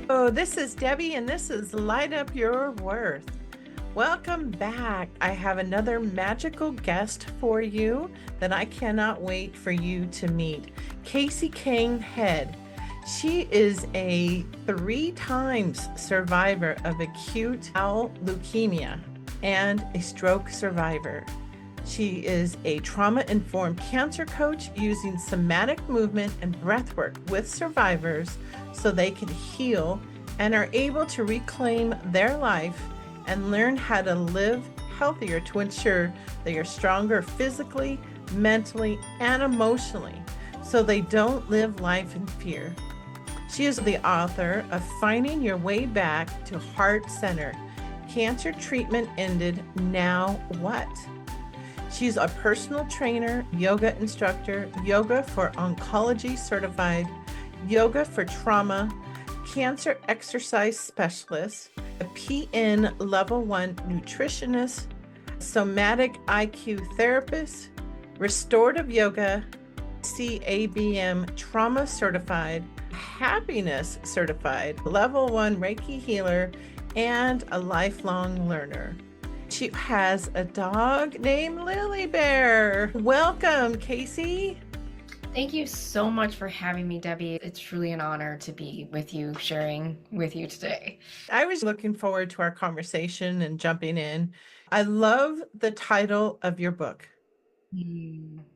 Oh, this is Debbie, and this is Light Up Your Worth. Welcome back. I have another magical guest for you that I cannot wait for you to meet. Casey Kang Head. She is a 3 times survivor of acute bowel leukemia and a stroke survivor. She is a trauma-informed cancer coach using somatic movement and breathwork with survivors so they can heal and are able to reclaim their life and learn how to live healthier to ensure they are stronger physically, mentally, and emotionally so they don't live life in fear. She is the author of Finding Your Way Back to Heart Center. Cancer treatment ended, now what? She's a personal trainer, yoga instructor, yoga for oncology certified, yoga for trauma, cancer exercise specialist, a PN level 1 nutritionist, somatic IQ therapist, restorative yoga, CABM trauma certified, happiness certified, level 1 Reiki healer, and a lifelong learner. She has a dog named Lily Bear. Welcome, Casey. Thank you so much for having me, Debbie. It's truly an honor to be with you, sharing with you today. I was looking forward to our conversation and jumping in. I love the title of your book,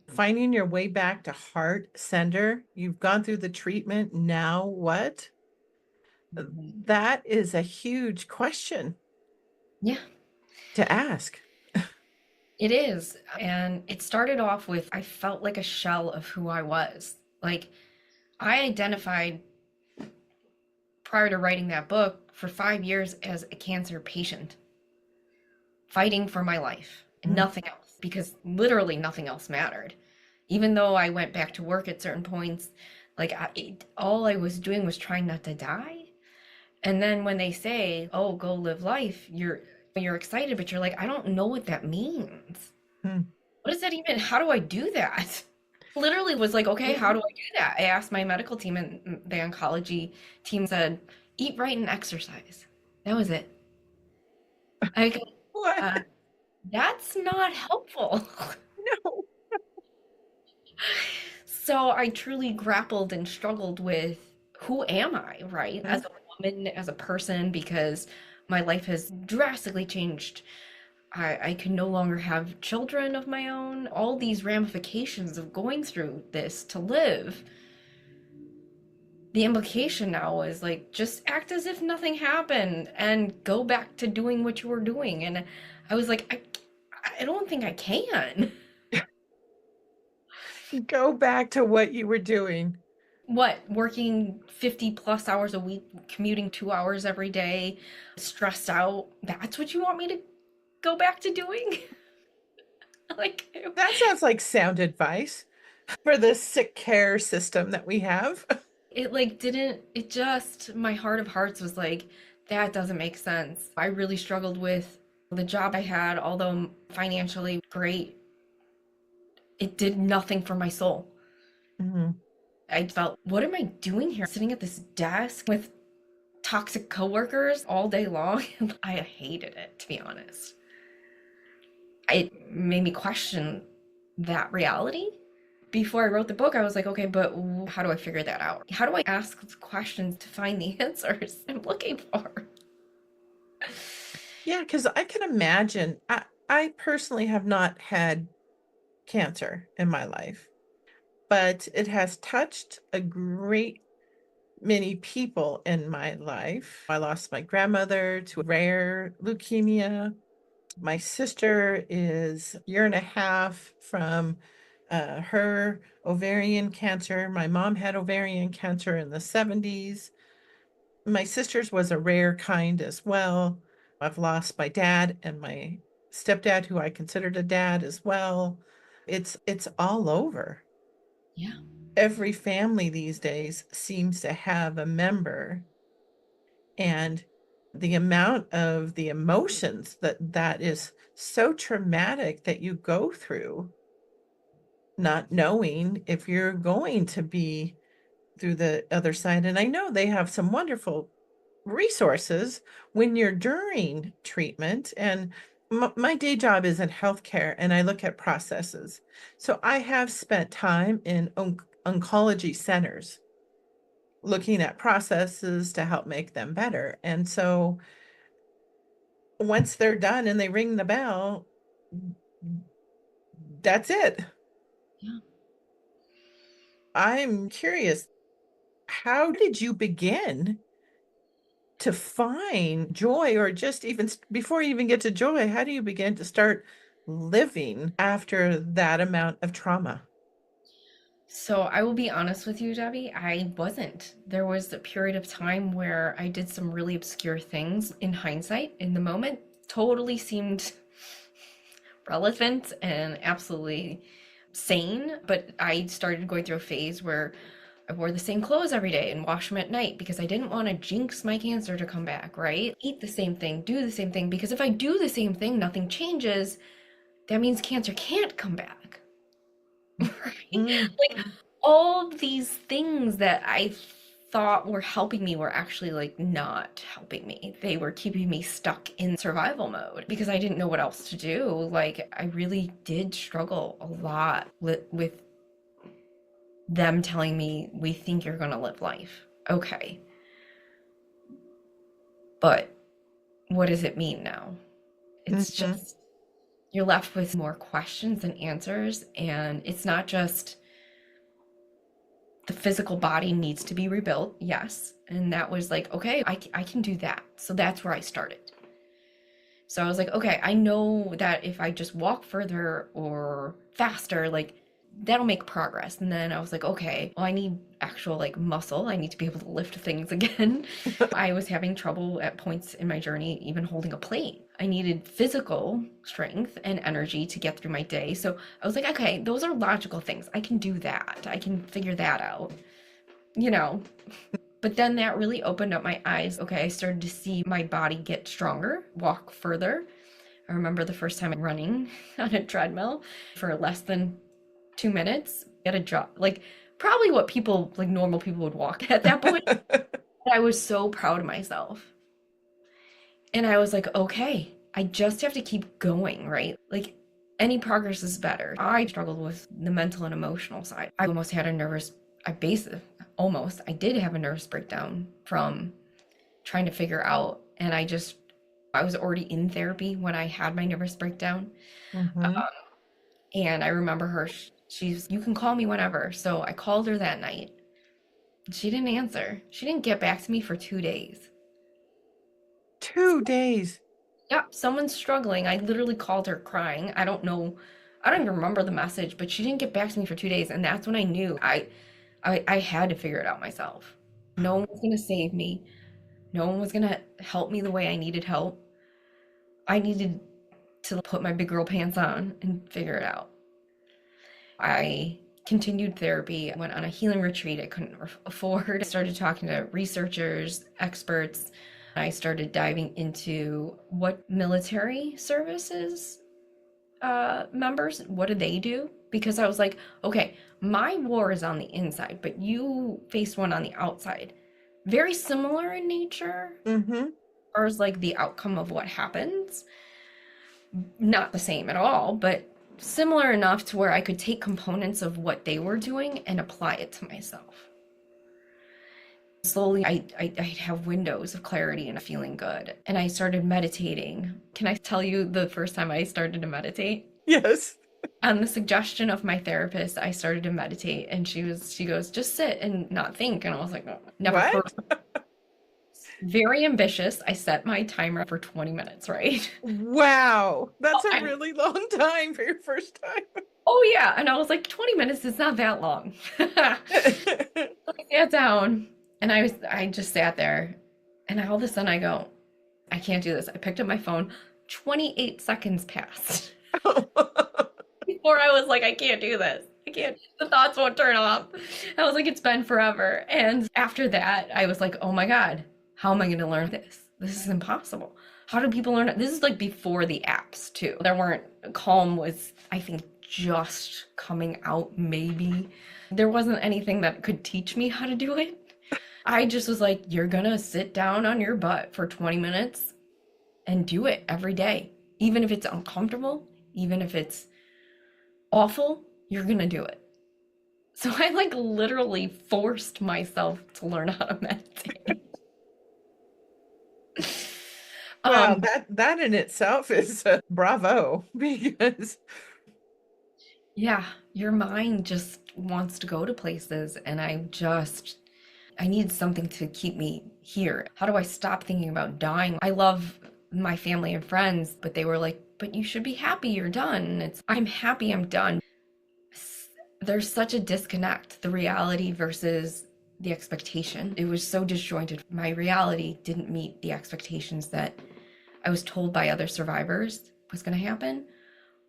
Finding Your Way Back to Heart Center. You've gone through the treatment. Now what? That is a huge question Yeah, to ask. it is. And it started off with I felt like a shell of who I was. Like, I identified prior to writing that book for 5 years as a cancer patient, fighting for my life and nothing else, because literally nothing else mattered. Even though I went back to work at certain points, all I was doing was trying not to die. And then when they say, "Oh, go live life," you're excited, but you're like, I don't know what that means. Hmm. What does that even, how do I do that? Literally was like, okay, how do I do that? I asked my medical team, and the oncology team said, eat right and exercise. That was it. I go, What? that's not helpful. No. So I truly grappled and struggled with, who am I, right? Hmm. As a woman, as a person, because my life has drastically changed. I can no longer have children of my own. All these ramifications of going through this to live. The implication now is like, just act as if nothing happened and go back to doing what you were doing. And I was like, I don't think I can. Go back to what you were doing. What, working 50 plus hours a week, commuting 2 hours every day, stressed out? That's what you want me to go back to doing? Like, That sounds like sound advice for the sick care system that we have. it like didn't, it just, my heart of hearts was like, that doesn't make sense. I really struggled with the job I had, although financially great, it did nothing for my soul. Mhm. I felt, what am I doing here? Sitting at this desk with toxic coworkers all day long. I hated it, to be honest. It made me question that reality. Before I wrote the book, I was like, okay, but how do I figure that out? How do I ask questions to find the answers I'm looking for? Yeah, because I can imagine. I personally have not had cancer in my life, but it has touched a great many people in my life. I lost my grandmother to rare leukemia. My sister is a year and a half from her ovarian cancer. My mom had ovarian cancer in the 70s. My sister's was a rare kind as well. I've lost my dad and my stepdad, who I considered a dad as well. It's all over. Yeah. Every family these days seems to have a member, and the amount of the emotions that is so traumatic that you go through, not knowing if you're going to be through the other side. And I know they have some wonderful resources when you're during treatment. And my day job is in healthcare, and I look at processes. So I have spent time in oncology centers looking at processes to help make them better. And so once they're done and they ring the bell, that's it. Yeah. I'm curious, how did you begin to find joy, or just even before you even get to joy, how do you begin to start living after that amount of trauma? So I will be honest with you, Debbie, I wasn't. There was a period of time where I did some really obscure things in hindsight. In the moment, totally seemed relevant and absolutely sane, but I started going through a phase where I wore the same clothes every day and wash them at night because I didn't want to jinx my cancer to come back, right? Eat the same thing, do the same thing, because if I do the same thing, nothing changes. That means cancer can't come back. Right? Like Mhm. all of these things that I thought were helping me were actually like not helping me. They were keeping me stuck in survival mode because I didn't know what else to do. Like I really did struggle a lot with them telling me, we think you're going to live life. Okay. But what does it mean now? It's Mhm. just, you're left with more questions than answers. And it's not just the physical body needs to be rebuilt. Yes. And that was like, okay, I can do that. So that's where I started. So I was like, okay, I know that if I just walk further or faster, like that'll make progress. And then I was like, okay, well, I need actual like muscle. I need to be able to lift things again. I was having trouble at points in my journey, even holding a plate. I needed physical strength and energy to get through my day. So I was like, okay, those are logical things. I can do that. I can figure that out, you know. But then that really opened up my eyes. Okay, I started to see my body get stronger, walk further. I remember the first time running on a treadmill for less than 2 minutes at a jog, like probably what people, like normal people would walk at that point. I was so proud of myself. And I was like, okay, I just have to keep going, right? Like any progress is better. I struggled with the mental and emotional side. I almost had a nervous, I did have a nervous breakdown from trying to figure out. And I was already in therapy when I had my nervous breakdown. Mhm. And I remember her, she's, you can call me whenever. So I called her that night. She didn't answer. She didn't get back to me for 2 days. 2 days. Yeah, someone's struggling. I literally called her crying. I don't know. I don't even remember the message, but she didn't get back to me for 2 days. And that's when I knew I had to figure it out myself. No one was going to save me. No one was going to help me the way I needed help. I needed to put my big girl pants on and figure it out. I continued therapy. I went on a healing retreat I couldn't afford. I started talking to researchers, experts. I started diving into what military services members, what do they do? Because I was like, okay, my war is on the inside, but you faced one on the outside. Very similar in nature, Mhm. as far as like the outcome of what happens. Not the same at all, but similar enough to where I could take components of what they were doing and apply it to myself. Slowly, I'd have windows of clarity and feeling good. And I started meditating. Can I tell you the first time I started to meditate? Yes. On the suggestion of my therapist, I started to meditate, and she goes, just sit and not think. And I was like, oh, never heard. What? Very ambitious. I set my timer for 20 minutes, right? Wow. Oh, That's a really long time for your first time. oh yeah. And I was like, 20 minutes is not that long. I sat down and I just sat there, and all of a sudden I go, I can't do this. I picked up my phone. 28 seconds passed before I was like, I can't do this. I can't. The thoughts won't turn off. I was like, it's been forever. And after that, I was like, oh my God, how am I going to learn this? This is impossible. How do people learn it? This is like before the apps too. There weren't, Calm was, I think, just coming out maybe. There wasn't anything that could teach me how to do it. I just was like, you're gonna sit down on your butt for 20 minutes and do it every day. Even if it's uncomfortable, even if it's awful, you're gonna do it. So I like literally forced myself to learn how to meditate. Well, Um, that in itself is bravo because yeah, your mind just wants to go to places, and I need something to keep me here. How do I stop thinking about dying? I love my family and friends, but they were like, but you should be happy you're done. And it's, I'm happy I'm done. There's such a disconnect, the reality versus the expectation. It was so disjointed. My reality didn't meet the expectations that I was told by other survivors was going to happen,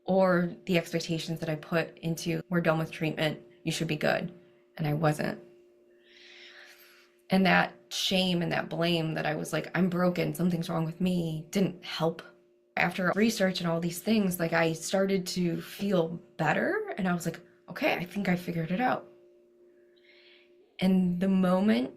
or the expectations that I put into, we're done with treatment, you should be good. And I wasn't. And that shame and that blame that I was like, I'm broken, something's wrong with me, didn't help. After research and all these things, like I started to feel better and I was like, okay, I think I figured it out. And the moment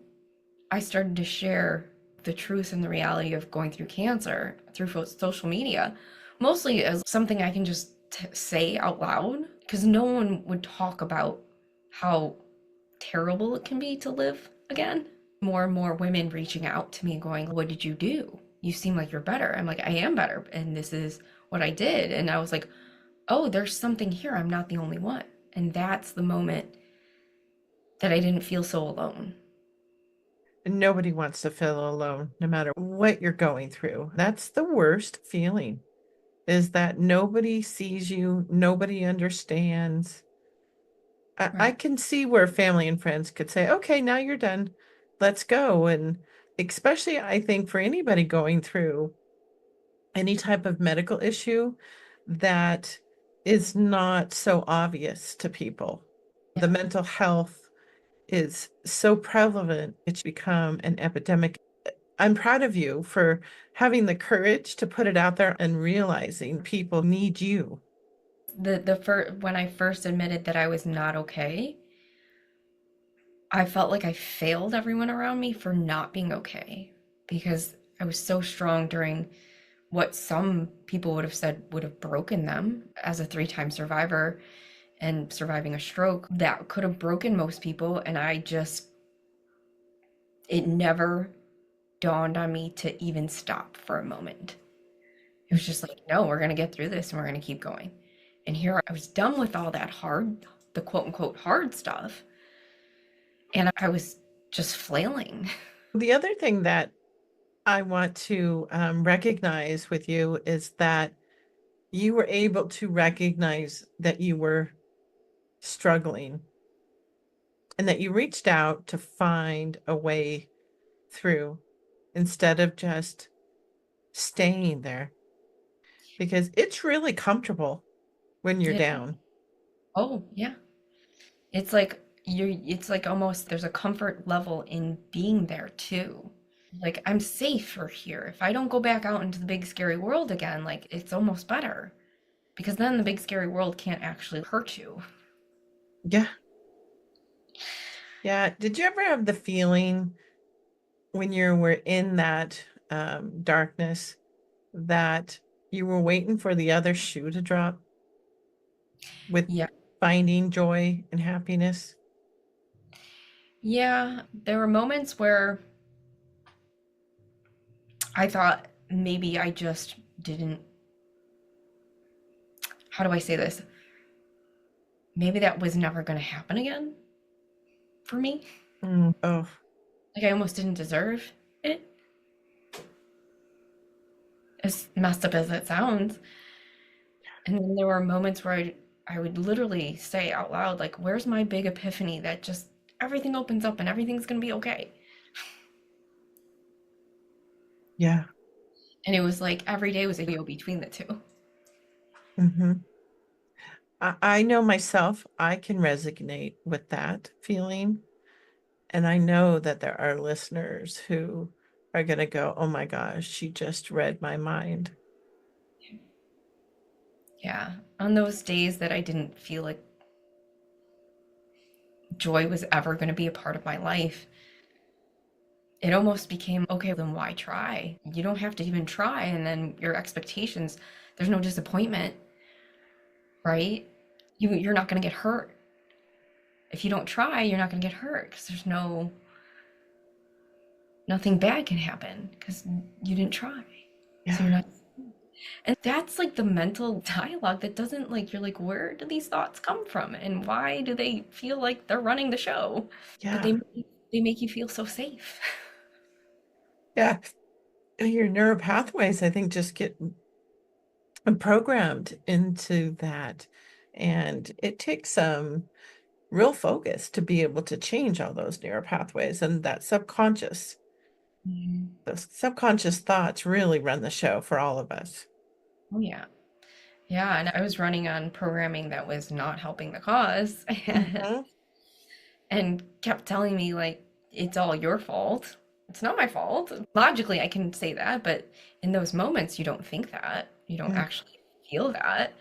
I started to share the truth and the reality of going through cancer through social media, mostly as something I can just say out loud, because no one would talk about how terrible it can be to live again. More and more women reaching out to me going, what did you do? You seem like you're better. I'm like, I am better. And this is what I did. And I was like, oh, there's something here. I'm not the only one. And that's the moment that I didn't feel so alone. nobody wants to feel alone, no matter what you're going through. That's the worst feeling, is that nobody sees you, nobody understands. I Right. can see where family and friends could say, okay, now you're done. Let's go. And especially, I think, for anybody going through any type of medical issue that is not so obvious to people. The Yeah. mental health is so prevalent, it's become an epidemic. I'm proud of you for having the courage to put it out there and realizing people need you. The first, when I first admitted that I was not okay, I felt like I failed everyone around me for not being okay because I was so strong during what some people would have said would have broken them as a three-time survivor and surviving a stroke. That could have broken most people. And it never dawned on me to even stop for a moment. It was just like, no, we're going to get through this and we're going to keep going. And here I was done with all that the quote unquote hard stuff. And I was just flailing. The other thing that I want to recognize with you is that you were able to recognize that you were struggling and that you reached out to find a way through instead of just staying there, because it's really comfortable when you're It, down. oh, yeah. It's like almost there's a comfort level in being there too. Like I'm safer here. If I don't go back out into the big scary world again, like it's almost better because then the big scary world can't actually hurt you. Yeah. Yeah. Did you ever have the feeling when you were in that darkness that you were waiting for the other shoe to drop with Yeah. finding joy and happiness? Yeah, there were moments where I thought maybe I just didn't, how do I say this? Maybe that was never going to happen again for me. Oh, Like I almost didn't deserve it, as messed up as it sounds. And then there were moments where I would literally say out loud, like, where's my big epiphany that just everything opens up and everything's going to be okay? yeah. And it was like every day was a go between the two. hmm I know myself, I can resonate with that feeling. And I know that there are listeners who are going to go, oh my gosh, she just read my mind. Yeah. On those days that I didn't feel like joy was ever going to be a part of my life, it almost became, okay, then why try? You don't have to even try. And then your expectations, there's no disappointment, right? You're not going to get hurt. If you don't try, you're not going to get hurt because there's nothing bad can happen because you didn't try. So Yeah. you're not. And that's like the mental dialogue that doesn't like, you're like, where do these thoughts come from? And why do they feel like they're running the show? But Yeah. they make you feel so safe. Yeah. Your neural pathways, I think, just get programmed into that. And it takes some real focus to be able to change all those neural pathways and that subconscious. Mhm. Those subconscious thoughts really run the show for all of us. Oh, yeah. Yeah. And I was running on programming that was not helping the cause Hmm. and kept telling me, like, it's all your fault. It's not my fault. Logically, I can say that, but in those moments, you don't think that. You don't Yeah. actually feel that.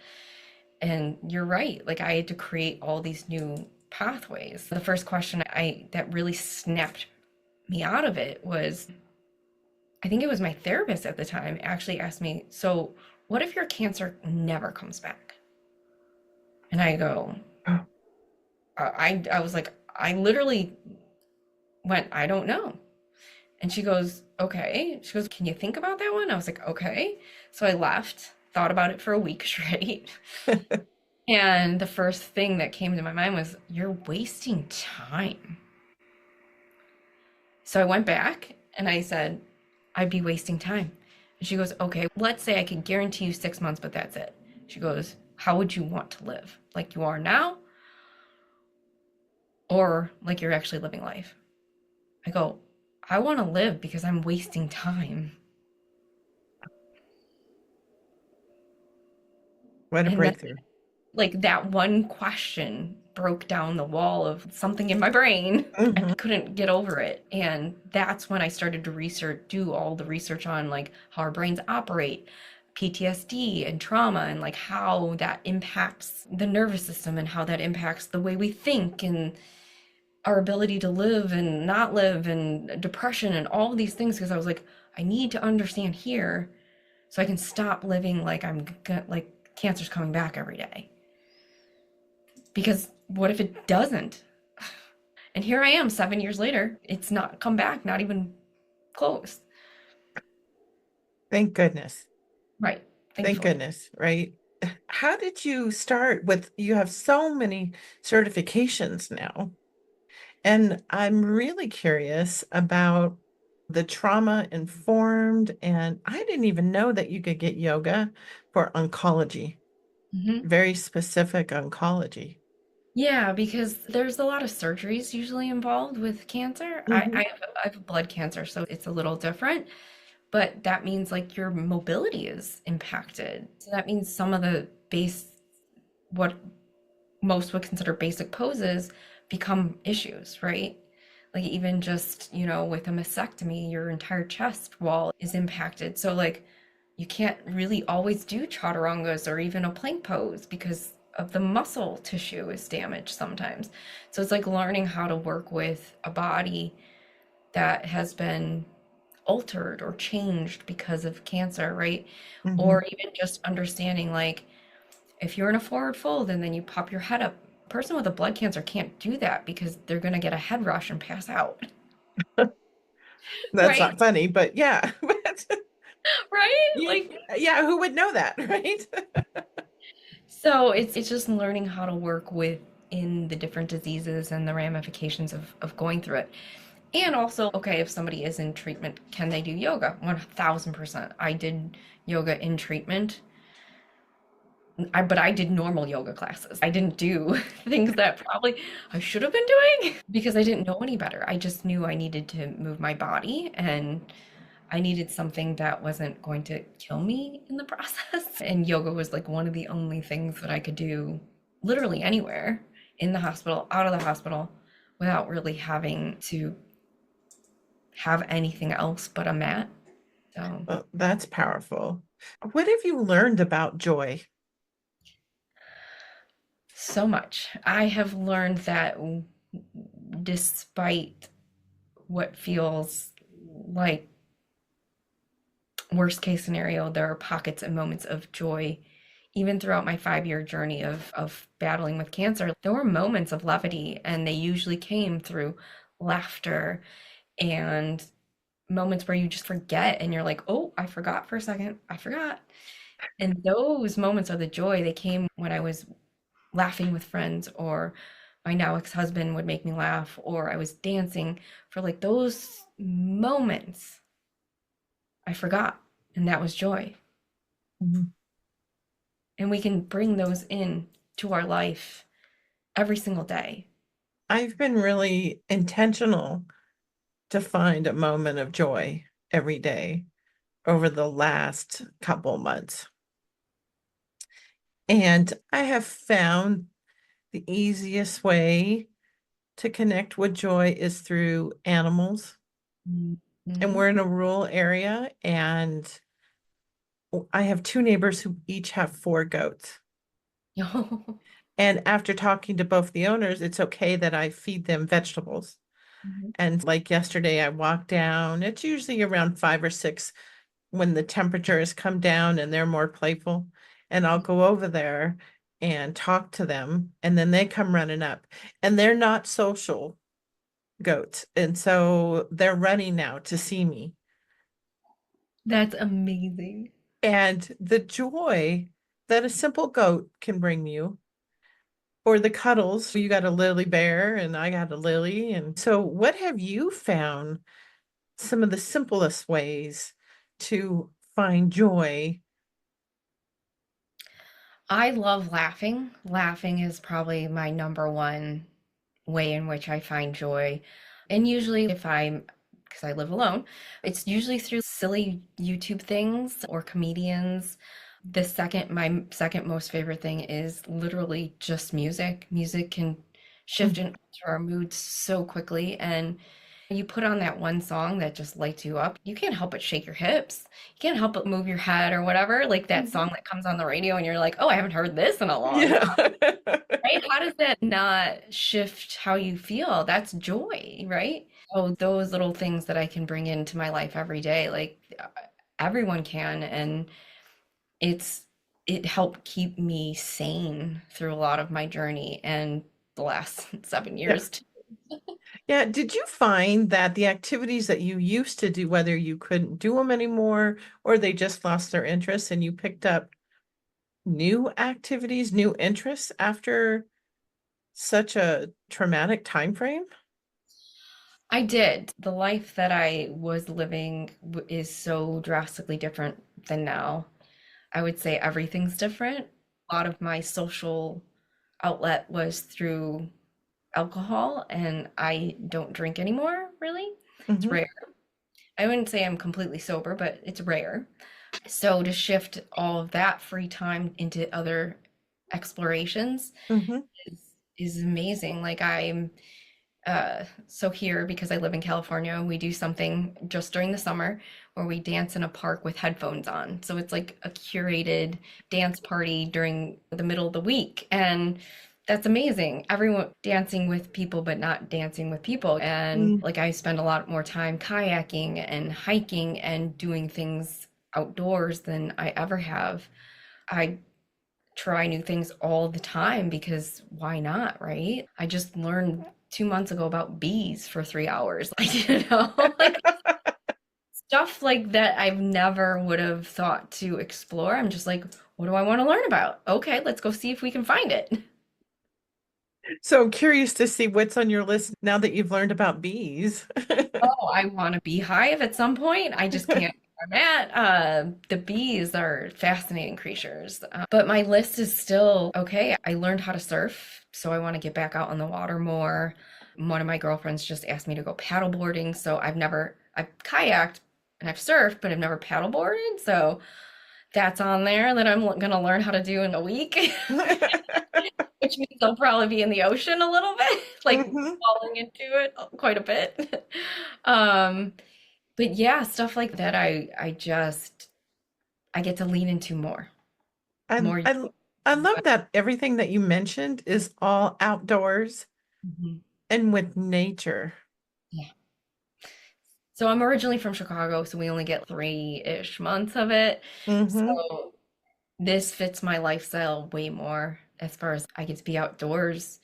And you're right. Like, I had to create all these new pathways. The first question I that really snapped me out of it was, I think it was my therapist at the time actually asked me, "So, what if your cancer never comes back?" And I go, Oh, I was like, I literally went, I don't know. And she goes, okay. She goes, can you think about that one? I was like, okay. So I left, thought about it for a week straight. And the first thing that came to my mind was, you're wasting time. So I went back and I said, I'd be wasting time. And she goes, okay, let's say I could guarantee you 6 months, but that's it. She goes, how would you want to live? Like you are now, or like you're actually living life? I go, I want to live because I'm wasting time. what a And then, breakthrough. like, that one question broke down the wall of something in my brain. I Hmm. couldn't get over it. And that's when I started to do all the research on like how our brains operate, PTSD and trauma, and like how that impacts the nervous system and how that impacts the way we think and our ability to live and not live and depression and all of these things. Because I was like, I need to understand here so I can stop living like like cancer's coming back every day. Because what if it doesn't? And here I am 7 years later. It's not come back, not even close. Thank goodness. Right. Thank Thankfully. goodness, right? How did you start with, you have so many certifications now, and I'm really curious about the trauma informed, and I didn't even know that you could get yoga for oncology, Hmm. very specific oncology. Yeah, because there's a lot of surgeries usually involved with cancer. Hmm. I have blood cancer, so it's a little different, but that means like your mobility is impacted. So that means some of the what most would consider basic poses become issues, right? Like even just, with a mastectomy, your entire chest wall is impacted. So like you can't really always do chaturangas or even a plank pose because of the muscle tissue is damaged sometimes. So it's like learning how to work with a body that has been altered or changed because of cancer, right? Hmm. Or even just understanding like if you're in a forward fold and then you pop your head up, a person with a blood cancer can't do that because they're going to get a head rush and pass out. That's Right? not funny, but yeah. But Right? you, Like, yeah, who would know that, right? so it's just learning how to work within the different diseases and the ramifications of going through it. And also, okay, if somebody is in treatment, can they do yoga? 1000%. I did yoga in treatment. But I did normal yoga classes. I didn't do things that probably I should have been doing because I didn't know any better. I just knew I needed to move my body and I needed something that wasn't going to kill me in the process. And yoga was like one of the only things that I could do literally anywhere in the hospital, out of the hospital, without really having to have anything else but a mat. So, Well, that's powerful. What have you learned about joy? so much. I have learned that despite what feels like worst case scenario, there are pockets and moments of joy. Even throughout my 5 year journey of battling with cancer, there were moments of levity, and they usually came through laughter and moments where you just forget and you're like, oh, I forgot for a second. I forgot. And those moments of the joy, they came when I was laughing with friends, or my now ex-husband would make me laugh, or I was dancing. For like those moments, I forgot, and that was joy. Mhm. And we can bring those in to our life every single day. I've been really intentional to find a moment of joy every day over the last couple months. And I have found the easiest way to connect with joy is through animals. And Mhm. we're in a rural area, and I have two neighbors who each have four goats. And after talking to both the owners, it's okay that I feed them vegetables. Mhm. And like yesterday, I walked down. It's usually around 5 or 6 when the temperature has come down and they're more playful. And I'll go over there and talk to them. And then they come running up. And they're not social goats. And so they're running now to see me. That's amazing. And the joy that a simple goat can bring you, or the cuddles. You got a lily bear and I got a lily. And so, what have you found some of the simplest ways to find joy? I love laughing. Laughing is probably my number one way in which I find joy. And usually, if I'm, because I live alone, it's usually through silly YouTube things or comedians. My second most favorite thing is literally just music. Music can shift and alter our moods so quickly. And you put on that one song that just lights you up, you can't help but shake your hips. You can't help but move your head or whatever. Like that Mhm. song that comes on the radio, and you're like, oh, I haven't heard this in a long Yeah. time. Right? How does that not shift how you feel? That's joy, right? So those little things that I can bring into my life every day, like everyone can, and it's it helped keep me sane through a lot of my journey and the last 7 years Yeah. too. Yeah. Did you find that the activities that you used to do, whether you couldn't do them anymore or they just lost their interest and you picked up new activities, new interests after such a traumatic time frame? I did. The life that I was living is so drastically different than now. I would say everything's different. A lot of my social outlet was through alcohol, and I don't drink anymore, really. It's Hmm. rare. I wouldn't say I'm completely sober, but it's rare. So to shift all of that free time into other explorations Hmm. is amazing. Like so here, because I live in California, we do something just during the summer where we dance in a park with headphones on. So it's like a curated dance party during the middle of the week. And that's amazing. Everyone dancing with people, but not dancing with people. And like I spend a lot more time kayaking and hiking and doing things outdoors than I ever have. I try new things all the time because why not, right? I just learned 2 months ago about bees for 3 hours. Like, like stuff like that I've never would have thought to explore. I'm just like, what do I want to learn about? Okay, let's go see if we can find it. So I'm curious to see what's on your list now that you've learned about bees. Oh, I want a beehive at some point. I just can't where I'm at. The bees are fascinating creatures. But my list is still okay. I learned how to surf, so I want to get back out on the water more. One of my girlfriends just asked me to go paddleboarding, so I've kayaked and I've surfed, but I've never paddleboarded. So that's on there that I'm gonna learn how to do in a week, which means I'll probably be in the ocean a little bit, like Hmm. falling into it quite a bit. Um, but yeah, stuff like that, I get to lean into more, And more. I love that everything that you mentioned is all outdoors Mhm. and with nature. Yeah. So I'm originally from Chicago, so we only get 3-ish months of it. Mm-hmm. So this fits my lifestyle way more as far as I get to be outdoors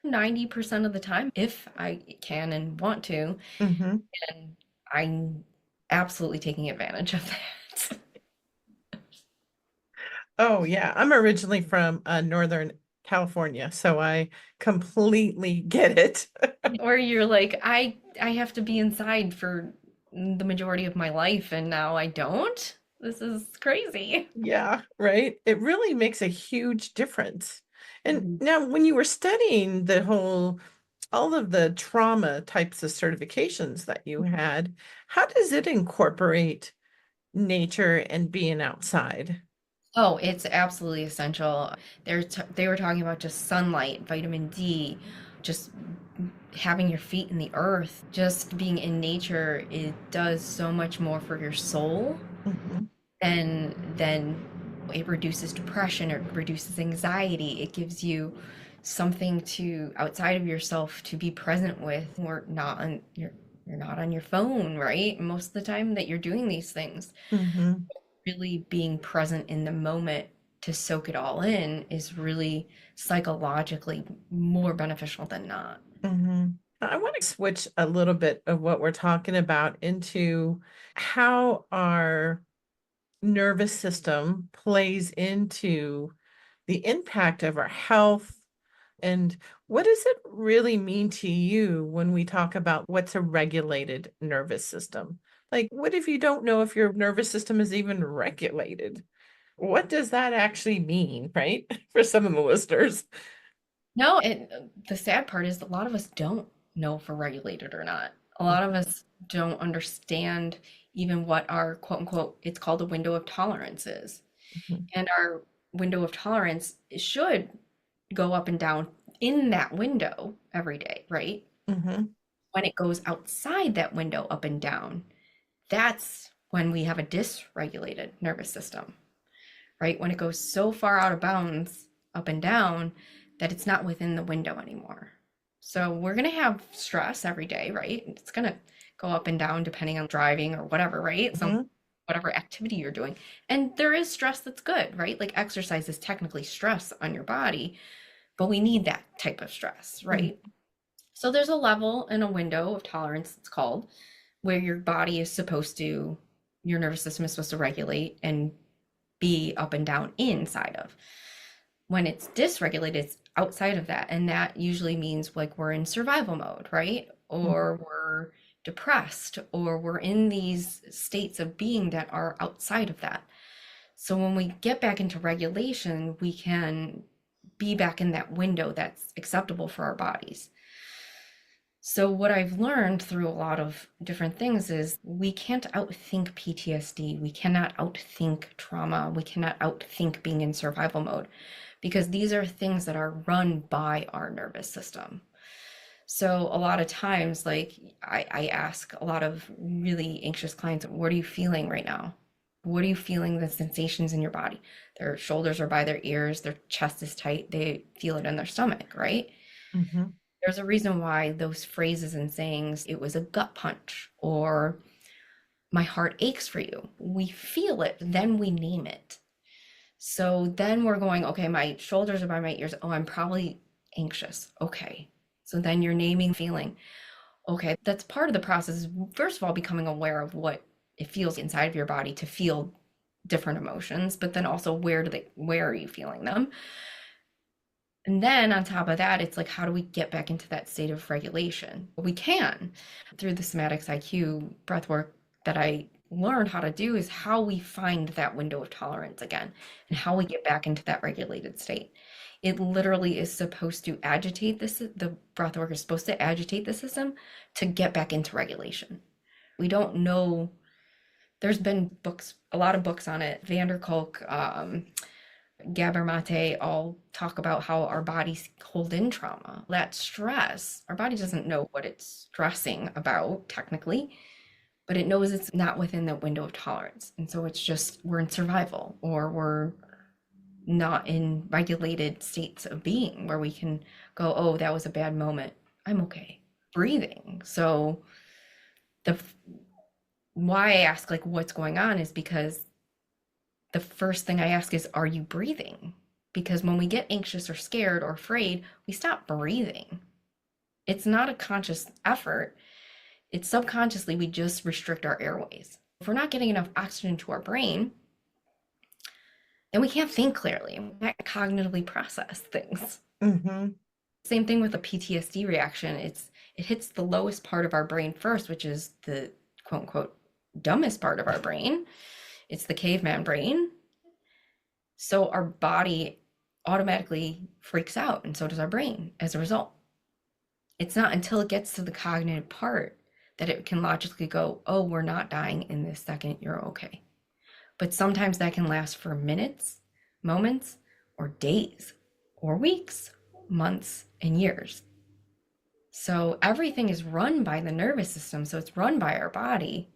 90% of the time if I can and want to. Mm-hmm. And I'm absolutely taking advantage of that. Oh, yeah. I'm originally from Northern California, so I completely get it. Or you're like, I have to be inside for the majority of my life and now I don't. This is crazy. Yeah, right. It really makes a huge difference. And Mhm. now, when you were studying all of the trauma types of certifications that you had, how does it incorporate nature and being outside? Oh, it's absolutely essential. They were talking about just sunlight, vitamin D, just having your feet in the earth, just being in nature. It does so much more for your soul Hmm. and then it reduces depression, it reduces anxiety, it gives you something to outside of yourself to be present with. Or not on you're not on your phone, right? Most of the time that you're doing these things, Hmm. really being present in the moment to soak it all in is really psychologically more beneficial than not. Hmm. I want to switch a little bit of what we're talking about into how our nervous system plays into the impact of our health. And what does it really mean to you when we talk about what's a regulated nervous system? Like, what if you don't know if your nervous system is even regulated? What does that actually mean, right? For some of the listeners. No, the sad part is a lot of us don't know if we're regulated or not. A lot of us don't understand even what our quote unquote, it's called a window of tolerance is. Mhm. And our window of tolerance should go up and down in that window every day, right? Mhm. When it goes outside that window up and down, that's when we have a dysregulated nervous system, right? When it goes so far out of bounds up and down that it's not within the window anymore. So we're going to have stress every day, right? It's going to go up and down depending on driving or whatever, right? Some Mhm. whatever activity you're doing. And there is stress that's good, right? Like exercise is technically stress on your body, but we need that type of stress, Mhm. right? So there's a level and a window of tolerance, it's called, where your body is supposed to, your nervous system is supposed to regulate and be up and down inside of. When it's dysregulated, it's outside of that. And that usually means like we're in survival mode, right? Mhm. Or we're depressed, or we're in these states of being that are outside of that. So when we get back into regulation, we can be back in that window that's acceptable for our bodies. So, what I've learned through a lot of different things is we can't outthink PTSD. We cannot outthink trauma. We cannot outthink being in survival mode because these are things that are run by our nervous system. So, a lot of times, like I ask a lot of really anxious clients, what are you feeling right now? What are you feeling the sensations in your body? Their shoulders are by their ears, their chest is tight, they feel it in their stomach, right? Mhm. There's a reason why those phrases and sayings, it was a gut punch or my heart aches for you. We feel it, then we name it. So then we're going, okay, my shoulders are by my ears. Oh, I'm probably anxious. Okay. So then you're naming feeling. Okay, that's part of the process. First of all, becoming aware of what it feels inside of your body to feel different emotions, but then also where are you feeling them? And then on top of that, it's like, how do we get back into that state of regulation? We can through the somatics IQ breathwork that I learned how to do is how we find that window of tolerance again and how we get back into that regulated state. It literally is supposed to agitate this, the breathwork is supposed to agitate the system to get back into regulation. We don't know. There's been books, a lot of books on it. Vanderkolk, Gabor all talk about how our bodies hold in trauma. That stress, our body doesn't know what it's stressing about technically, but it knows it's not within that window of tolerance. And so it's just we're in survival or we're not in regulated states of being where we can go, oh, that was a bad moment. I'm okay. Breathing. So the why I ask like what's going on is because the first thing I ask is, are you breathing? Because when we get anxious or scared or afraid, we stop breathing. It's not a conscious effort. It's subconsciously, we just restrict our airways. If we're not getting enough oxygen to our brain, then we can't think clearly. We can't cognitively process things. Mm-hmm. Same thing with a PTSD reaction. It hits the lowest part of our brain first, which is the quote unquote dumbest part of our brain. It's the caveman brain. So our body automatically freaks out, and so does our brain as a result. It's not until it gets to the cognitive part that it can logically go, oh, we're not dying in this second, you're okay. But sometimes that can last for minutes, moments, or days, or weeks, months, and years. So everything is run by the nervous system. So it's run by our body.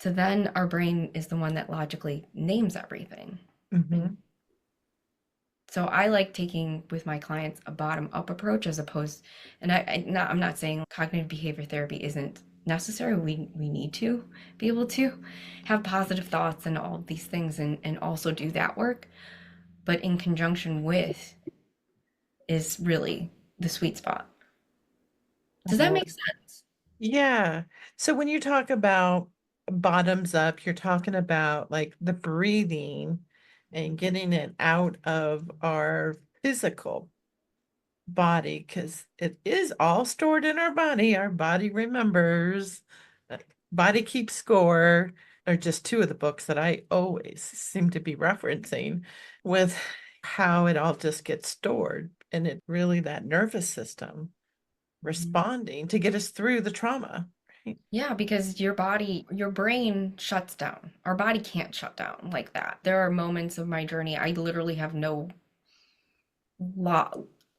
So then our brain is the one that logically names everything. Mm-hmm. So I like taking with my clients a bottom up approach as opposed, and I'm not saying cognitive behavior therapy isn't necessary. We need to be able to have positive thoughts and all these things and also do that work. But in conjunction with is really the sweet spot. Does that Oh, make sense? yeah. So when you talk about bottoms up, you're talking about like the breathing and getting it out of our physical body because it is all stored in our body. Our body remembers, uh, body keeps score, are just two of the books that I always seem to be referencing with how it all just gets stored. And it really that nervous system Mhm. responding to get us through the trauma. Right? Yeah, because your body, your brain shuts down. Our body can't shut down like that. There are moments of my journey I literally have no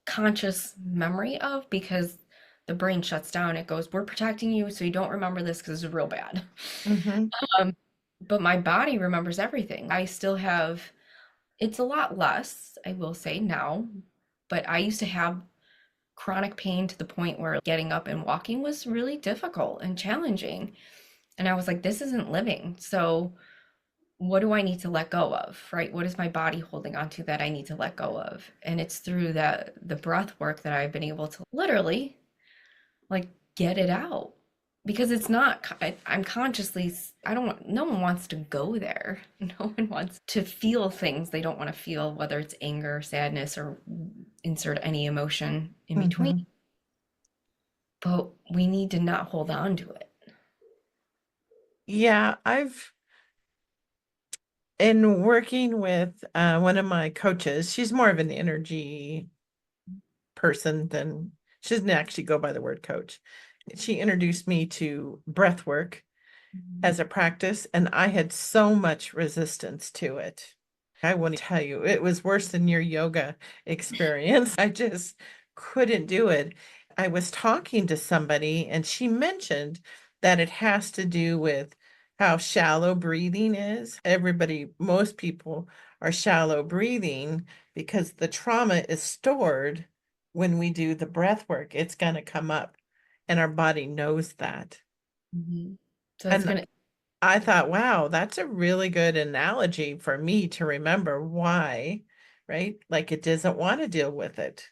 conscious memory of because the brain shuts down. It goes, we're protecting you so you don't remember this because it's real bad. Mm-hmm. Um, but my body remembers everything. I still have, it's a lot less, I will say now, but I used to have chronic pain to the point where getting up and walking was really difficult and challenging. And I was like, this isn't living. So what do I need to let go of, right? What is my body holding on to that I need to let go of? And it's through the breath work that I've been able to literally like get it out because it's not I'm consciously I don't want no one wants to go there. No one wants to feel things they don't want to feel, whether it's anger, sadness, or insert any emotion in between. Mm-hmm. But we need to not hold on to it. Yeah, I've in working with one of my coaches, she's more of an energy person than she doesn't actually go by the word coach. She introduced me to breath work Mhm. as a practice, and I had so much resistance to it. I want to tell you, it was worse than your yoga experience. I just couldn't do it. I was talking to somebody, and she mentioned that it has to do with how shallow breathing is. Everybody, most people are shallow breathing because the trauma is stored when we do the breath work. It's going to come up, and our body knows that. Mhm. So it's And gonna I thought, wow, that's a really good analogy for me to remember why, right? Like it doesn't want to deal with it.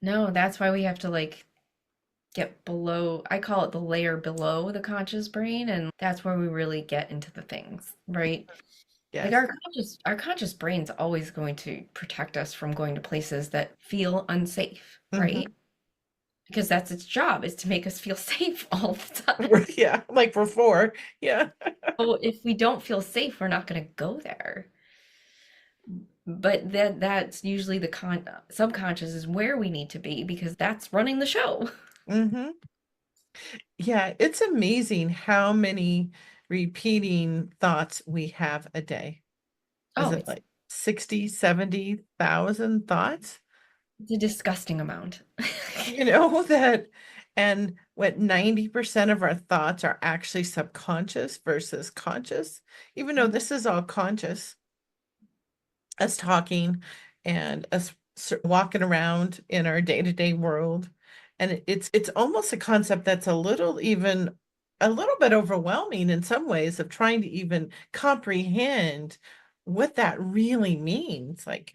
no, that's why we have to like get below, I call it the layer below the conscious brain, and that's where we really get into the things, right? Like Yes. our conscious brain's always going to protect us from going to places that feel unsafe, Hmm. right? Because that's its job is to make us feel safe all the time. Yeah, like for four. Yeah. So if we don't feel safe, we're not going to go there. But that's usually the subconscious is where we need to be because that's running the show. Hmm. Yeah, it's amazing how many repeating thoughts we have a day. Is Oh, it like 60, 70,000 thoughts? it's a disgusting amount. You know, that, and what 90% of our thoughts are actually subconscious versus conscious, even though this is all conscious, us talking and us walking around in our day-to-day world. And it's almost a concept that's a little bit overwhelming in some ways of trying to even comprehend what that really means. Like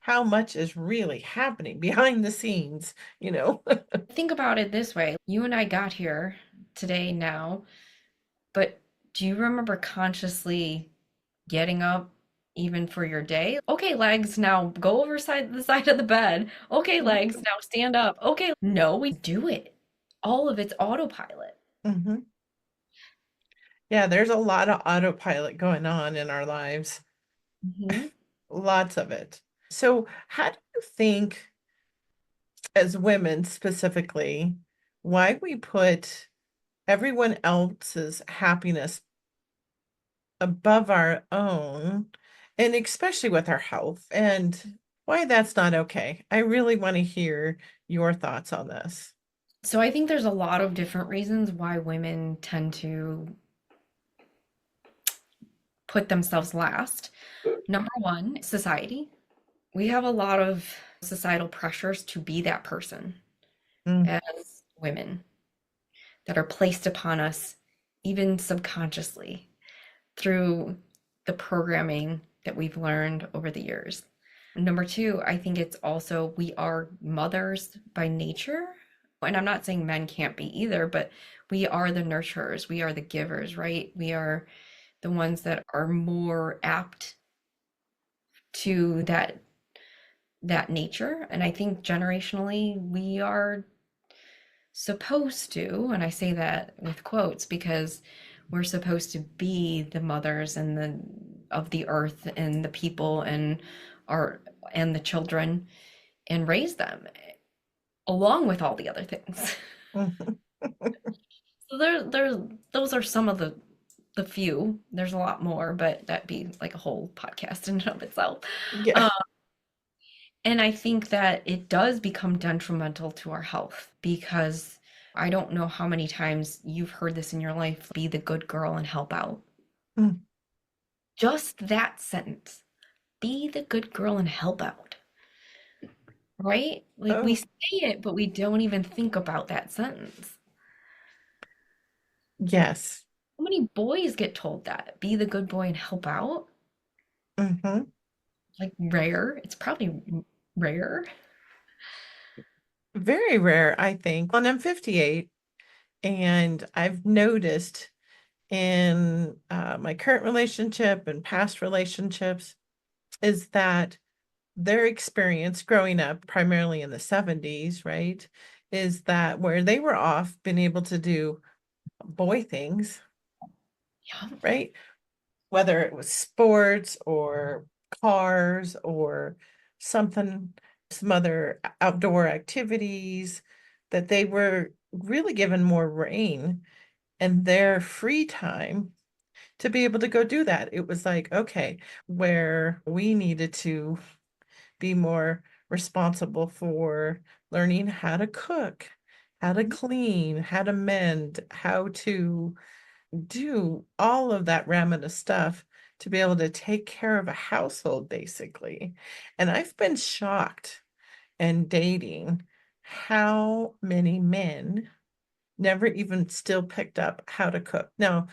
how much is really happening behind the scenes, you know? Think about it this way. You and I got here today now, but do you remember consciously getting up even for your day? Okay, legs, now go over the side of the bed. Okay, legs, now stand up. Okay, no, we do it. All of it's autopilot. Mhm. Yeah, there's a lot of autopilot going on in our lives. Hmm. Lots of it. So, how do you think, as women specifically, why we put everyone else's happiness above our own, and especially with our health, and why that's not okay? I really want to hear your thoughts on this. So I think there's a lot of different reasons why women tend to put themselves last. Number one, society. We have a lot of societal pressures to be that person Mm, as women that are placed upon us, even subconsciously, through the programming that we've learned over the years. Number two, I think it's also we are mothers by nature. And I'm not saying men can't be either, but we are the nurturers, we are the givers, right? We are the ones that are more apt to that nature. And I think generationally we are supposed to, and I say that with quotes because we're supposed to be the mothers and the of the earth and the people and our and the children and raise them along with all the other things. mhm. So those are some of the few. There's a lot more, but that'd be like a whole podcast in and of itself. Yeah. Um, and I think that it does become detrimental to our health because I don't know how many times you've heard this in your life, be the good girl and help out. Mm. Just that sentence, be the good girl and help out, right? Like we Oh, say it, but we don't even think about that sentence. yes. How many boys get told that? Be the good boy and help out? Hmm. Like rare. It's probably rare. Very rare, I think. And I'm 58, and I've noticed in my current relationship and past relationships is that their experience growing up, primarily in the 70s, right, is that where they were off, being able to do boy things, Yeah. right? Whether it was sports or cars or something, some other outdoor activities, that they were really given more reign and their free time to be able to go do that. It was like, okay, where we needed to be more responsible for learning how to cook, how to clean, how to mend, how to do all of that remnant of stuff to be able to take care of a household, basically. And I've been shocked in dating how many men never even still picked up how to cook. Now,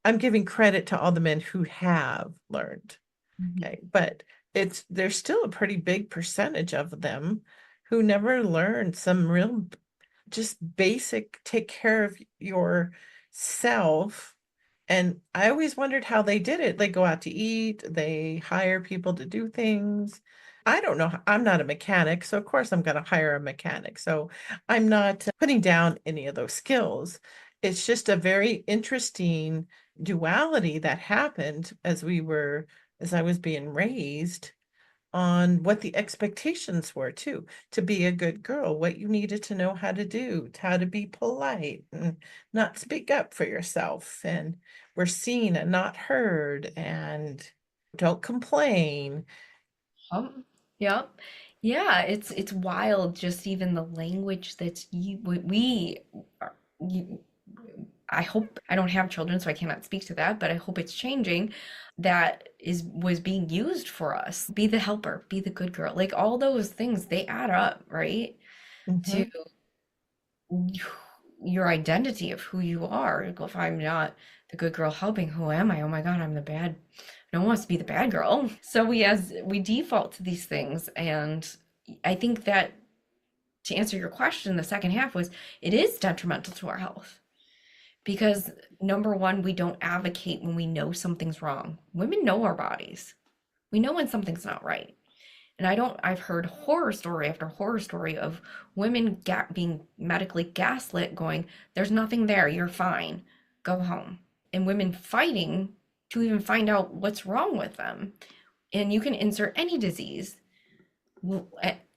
I'm giving credit to all the men who have learned. Mhm. Okay, but there's still a pretty big percentage of them who never learned some real just basic take care of yourself. And I always wondered how they did it. They go out to eat, they hire people to do things. I don't know. I'm not a mechanic, so of course I'm going to hire a mechanic. So I'm not putting down any of those skills. It's just a very interesting duality that happened as I was being raised on what the expectations were too, to be a good girl, what you needed to know how to do, how to be polite and not speak up for yourself. And we're seen and not heard and don't complain. Yep. Yeah, it's wild just even the language that we are, you, I hope I don't have children, so I cannot speak to that, but I hope it's changing. That is was being used for us. Be the helper, be the good girl. Like all those things, they add up, right? To Mhm. your identity of who you are. If I'm not the good girl helping, who am I? Oh my God, I'm the bad. No one wants to be the bad girl. So we default to these things, and I think that to answer your question, the second half was it is detrimental to our health because number one, we don't advocate when we know something's wrong. Women know our bodies. We know when something's not right. And I've heard horror story after horror story of women being medically gaslit, going, there's nothing there, you're fine, go home. And women fighting to even find out what's wrong with them. And you can insert any disease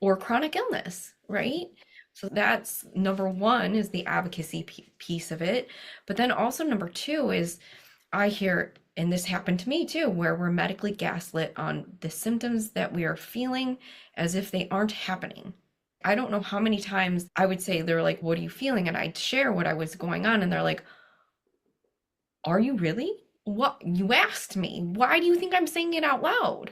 or chronic illness, right? So that's number one is the advocacy piece of it. But then also number two is I hear, and this happened to me too, where we're medically gaslit on the symptoms that we are feeling as if they aren't happening. I don't know how many times I would say, they're like, what are you feeling? And I'd share what I was going on. And they're like, are you really? What? You asked me. Why do you think I'm saying it out loud?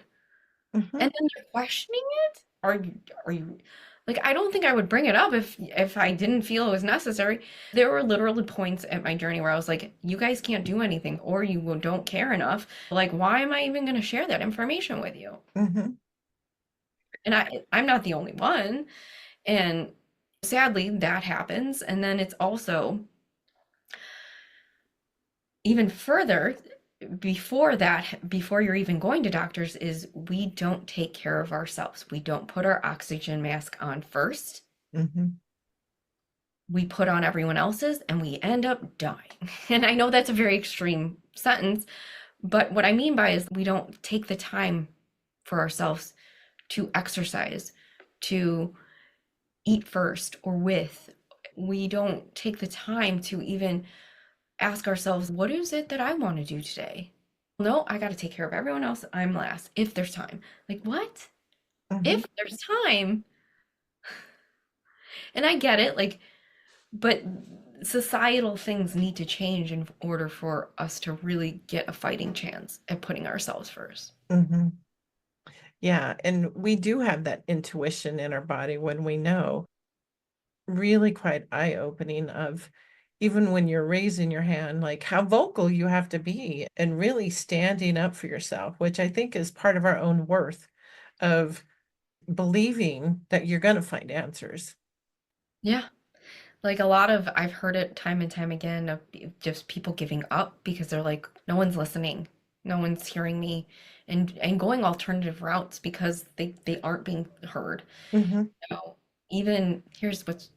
Mhm. And then you're questioning it? Are you like, I don't think I would bring it up if I didn't feel it was necessary. There were literally points at my journey where I was like, you guys can't do anything or you don't care enough. Like, why am I even going to share that information with you? Mhm. And I'm not the only one. And sadly, that happens. And then it's also even further before that, before you're even going to doctors, is we don't take care of ourselves. We don't put our oxygen mask on first. Mhm. We put on everyone else's and we end up dying. And I know that's a very extreme sentence, but what I mean by is we don't take the time for ourselves to exercise, to eat first or with. We don't take the time to even ask ourselves, what is it that I want to do today? No, I got to take care of everyone else. I'm last if there's time. Like, what? Mhm. If there's time? And I get it, like, but societal things need to change in order for us to really get a fighting chance at putting ourselves first. Mhm. Yeah, and we do have that intuition in our body when we know. Really quite eye-opening of even when you're raising your hand, like how vocal you have to be and really standing up for yourself, which I think is part of our own worth of believing that you're gonna find answers. Yeah. Like a lot of, I've heard it time and time again of just people giving up because they're like, no one's listening, no one's hearing me, and going alternative routes because they aren't being heard. Mhm. So even here's what's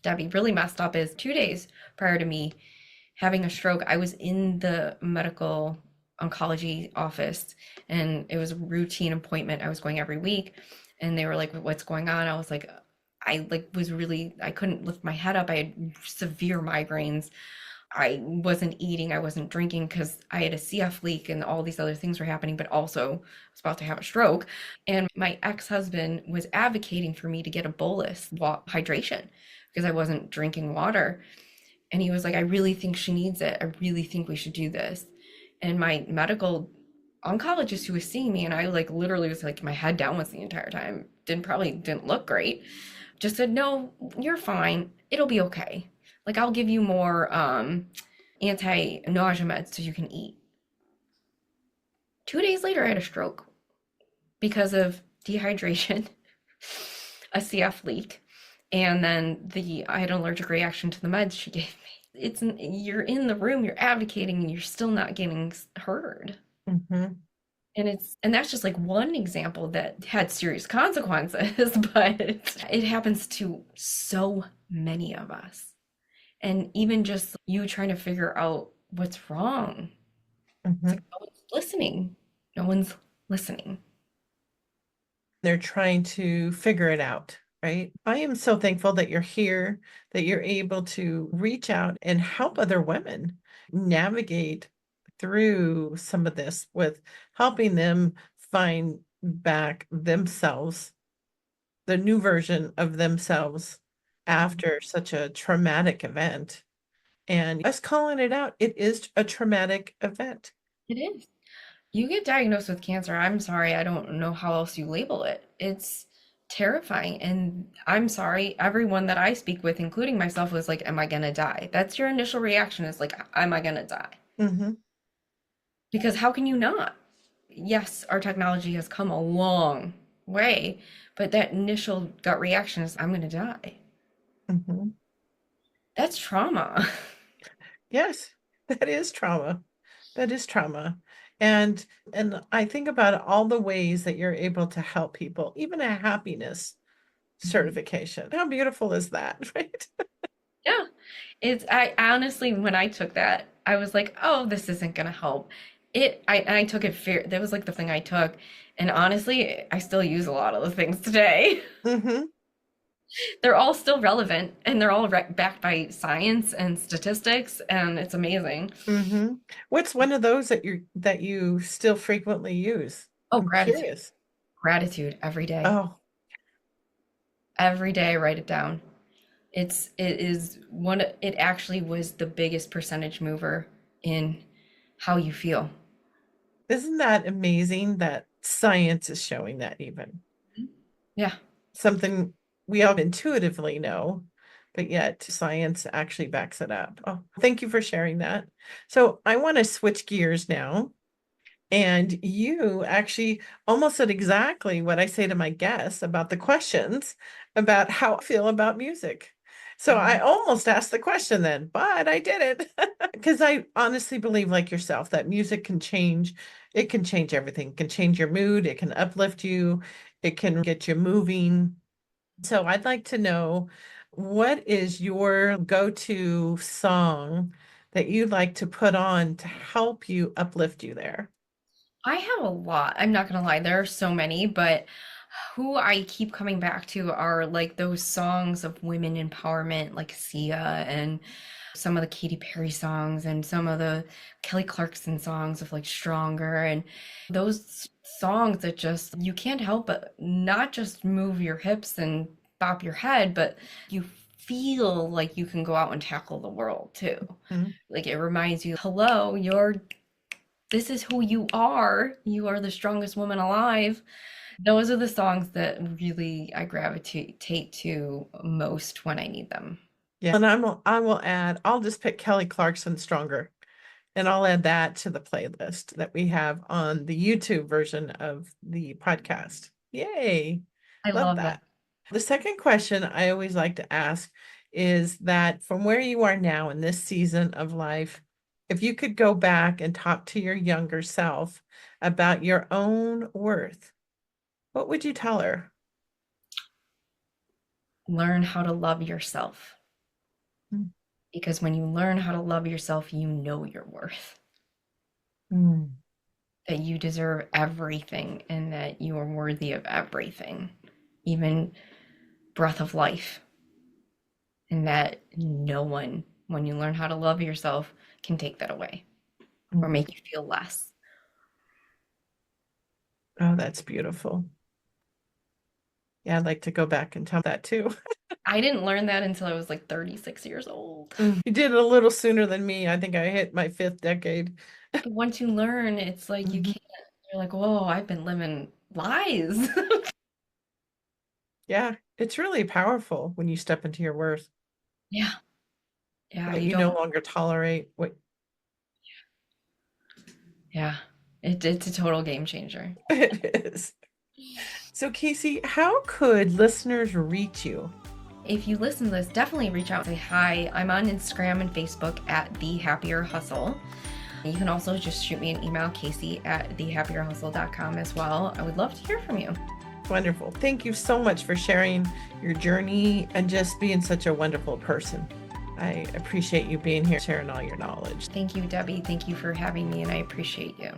Debbie really messed up is 2 days prior to me having a stroke, I was in the medical oncology office and it was a routine appointment. I was going every week and they were like, what's going on? I was like, I like was really, I couldn't lift my head up. I had severe migraines. I wasn't eating, I wasn't drinking because I had a CF leak and all these other things were happening, but also I was about to have a stroke. And my ex-husband was advocating for me to get a bolus hydration because I wasn't drinking water. And he was like, I really think she needs it. I really think we should do this. And my medical oncologist who was seeing me, and I like literally was like my head down was the entire time, didn't look great, just said, no, you're fine. It'll be okay. Like I'll give you more anti-nausea meds so you can eat. 2 days later, I had a stroke because of dehydration, a CF leak, and then I had an allergic reaction to the meds she gave me. You're in the room, you're advocating, and you're still not getting heard. Mhm. And that's just like one example that had serious consequences, but it happens to so many of us. And even just you trying to figure out what's wrong. It's like Mhm. no one's listening. No one's listening. They're trying to figure it out, right? I am so thankful that you're here, that you're able to reach out and help other women navigate through some of this with helping them find back themselves, the new version of themselves after such a traumatic event. And us calling it out, it is a traumatic event. It is. You get diagnosed with cancer. I'm sorry, I don't know how else you label it. It's terrifying. And I'm sorry, everyone that I speak with, including myself, was like, am I gonna die? That's your initial reaction, is like, am I gonna die? Mm-hmm. Because how can you not? Yes, our technology has come a long way, but that initial gut reaction is, I'm gonna die. Mm-hmm. That's trauma. Yes, that is trauma. That is trauma. And I think about all the ways that you're able to help people, even a happiness Mhm. certification. How beautiful is that, right? Yeah. I honestly, when I took that, I was like, oh, this isn't gonna help. I took it fair. That was like the thing I took. And honestly, I still use a lot of the things today. Mm-hmm. They're all still relevant and they're all backed by science and statistics, and it's amazing. Mm-hmm. What's one of those that you still frequently use? Oh, I'm gratitude. curious. Gratitude every day. Oh, Every day I write it down. It is one, it actually was the biggest percentage mover in how you feel. isn't that amazing that science is showing that even? Yeah. Something we all intuitively know, but yet science actually backs it up. Oh, thank you for sharing that. So I want to switch gears now. And you actually almost said exactly what I say to my guests about the questions about how I feel about music. So I almost asked the question then, but I didn't because I honestly believe, like yourself, that music can change. It can change everything. It can change your mood. It can uplift you. It can get you moving. So I'd like to know, what is your go-to song that you'd like to put on to help you uplift you there? I have a lot. I'm not gonna lie, there are so many, but who I keep coming back to are like those songs of women empowerment, like Sia, and some of the Katy Perry songs, and some of the Kelly Clarkson songs of like Stronger, and those songs that just you can't help but not just move your hips and bop your head, but you feel like you can go out and tackle the world too. Mhm. Like it reminds you, hello, this is who you are. You are the strongest woman alive. Those are the songs that really I gravitate to most when I need them. Yeah. And I will add, I'll just pick Kelly Clarkson Stronger, and I'll add that to the playlist that we have on the YouTube version of the podcast. Yay. I Love love that. that. The second question I always like to ask is that from where you are now in this season of life, if you could go back and talk to your younger self about your own worth, what would you tell her? Learn how to love yourself. Because when you learn how to love yourself, you know your worth, Mm. that you deserve everything and that you are worthy of everything, even breath of life. And that no one, when you learn how to love yourself, can take that away or Mm. make you feel less. Oh, that's beautiful. Yeah, I'd like to go back and tell that too. I didn't learn that until I was like 36 years old. You did it a little sooner than me. I think I hit my fifth decade. But once you learn, it's like you Mhm. can't, you're like, whoa, I've been living lies. Yeah, it's really powerful when you step into your worth, Yeah. Yeah. that You you no don't, longer tolerate what yeah. It's a total game changer. it is. So, Casey, how could listeners reach you? If you listen to this, definitely reach out and say hi. I'm on Instagram and Facebook at The Happier Hustle. You can also just shoot me an email, Casey at thehappierhustle.com as well. I would love to hear from you. Wonderful. Thank you so much for sharing your journey and just being such a wonderful person. I appreciate you being here, sharing all your knowledge. Thank you, Debbie. Thank you for having me, and I appreciate you.